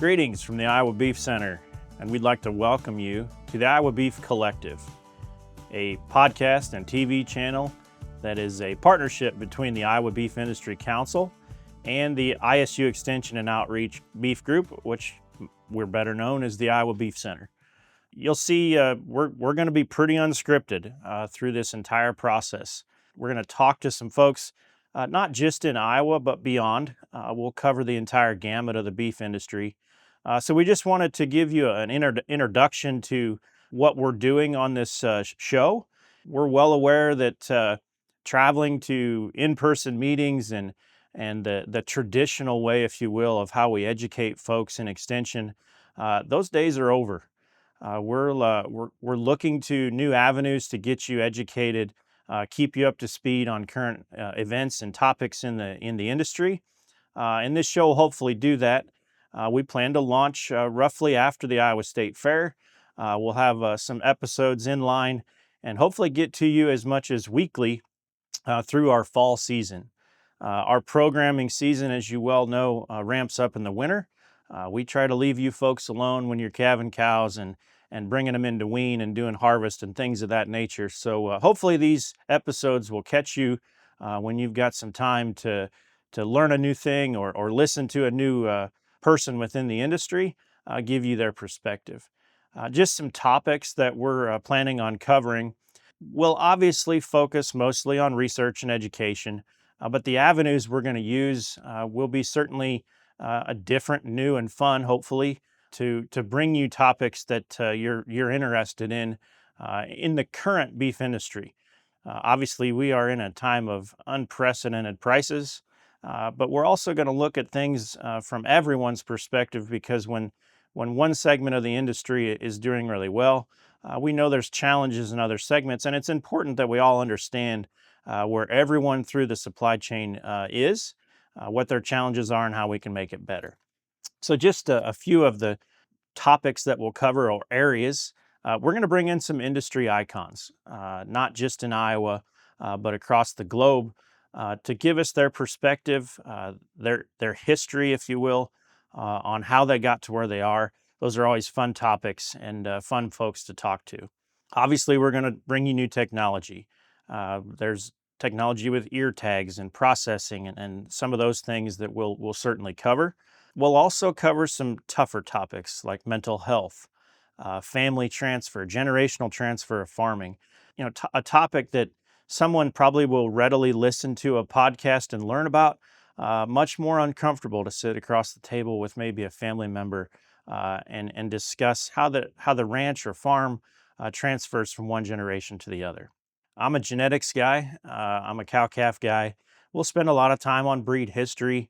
Greetings from the Iowa Beef Center, and we'd like to welcome you to the Iowa Beef Collective, a podcast and TV channel that is a partnership between the Iowa Beef Industry Council and the ISU Extension and Outreach Beef Group, which we're better known as the Iowa Beef Center. You'll see we're going to be pretty unscripted through this entire process. We're going to talk to some folks, not just in Iowa, but beyond. We'll cover the entire gamut of the beef industry. So we just wanted to give you an introduction to what we're doing on this show. We're well aware that traveling to in-person meetings and the traditional way, if you will, of how we educate folks in Extension, those days are over. We're looking to new avenues to get you educated, keep you up to speed on current events and topics in the industry. And this show will hopefully do that. We plan to launch roughly after the Iowa State Fair. We'll have some episodes in line and hopefully get to you as much as weekly through our fall season. Our programming season, as you well know, ramps up in the winter. We try to leave you folks alone when you're calving cows and bringing them into wean and doing harvest and things of that nature. So hopefully these episodes will catch you when you've got some time to learn a new thing or listen to a new person within the industry, give you their perspective. Just some topics that we're planning on covering. We'll obviously focus mostly on research and education, but the avenues we're going to use will be certainly a different, new, and fun, hopefully, to bring you topics that you're interested in the current beef industry. Obviously, we are in a time of unprecedented prices, but we're also going to look at things from everyone's perspective, because when one segment of the industry is doing really well, we know there's challenges in other segments, and it's important that we all understand where everyone through the supply chain is, what their challenges are, and how we can make it better. So just a few of the topics that we'll cover, or areas. We're going to bring in some industry icons, not just in Iowa, but across the globe, to give us their perspective, their history, if you will, on how they got to where they are. Those are always fun topics and fun folks to talk to. Obviously, we're going to bring you new technology. There's technology with ear tags and processing and some of those things that we'll certainly cover. We'll also cover some tougher topics like mental health, family transfer, generational transfer of farming. You know, a topic that someone probably will readily listen to a podcast and learn about, much more uncomfortable to sit across the table with maybe a family member and discuss how the ranch or farm transfers from one generation to the other. I'm a genetics guy. I'm a cow-calf guy. We'll spend a lot of time on breed history,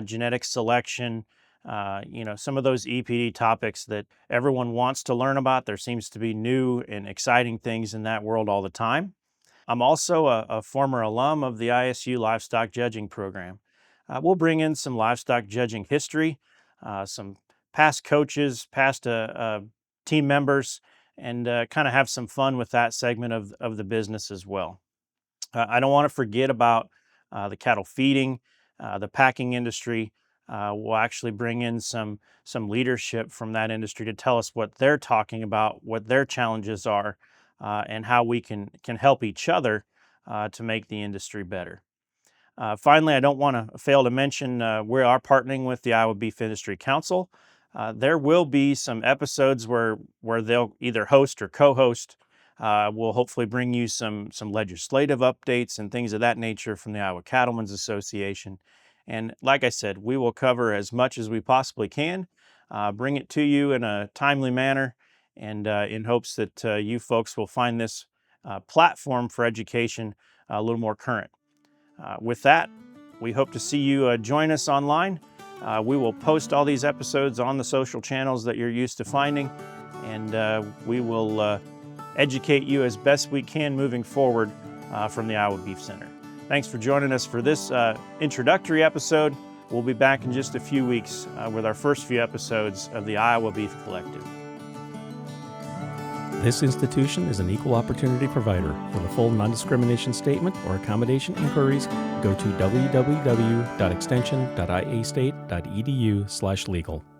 genetic selection, some of those EPD topics that everyone wants to learn about. There seems to be new and exciting things in that world all the time. I'm also a former alum of the ISU Livestock Judging Program. We'll bring in some livestock judging history, some past coaches, past team members, and kind of have some fun with that segment of the business as well. I don't want to forget about the cattle feeding, the packing industry. We'll actually bring in some leadership from that industry to tell us what they're talking about, what their challenges are, and how we can help each other to make the industry better. Finally, I don't want to fail to mention we are partnering with the Iowa Beef Industry Council. There will be some episodes where they'll either host or co-host. We'll hopefully bring you some legislative updates and things of that nature from the Iowa Cattlemen's Association. And like I said, we will cover as much as we possibly can, bring it to you in a timely manner, and in hopes that you folks will find this platform for education a little more current. With that, we hope to see you join us online. We will post all these episodes on the social channels that you're used to finding, and we will educate you as best we can moving forward from the Iowa Beef Center. Thanks for joining us for this introductory episode. We'll be back in just a few weeks with our first few episodes of the Iowa Beef Collective. This institution is an equal opportunity provider. For the full non-discrimination statement or accommodation inquiries, go to www.extension.iastate.edu/legal.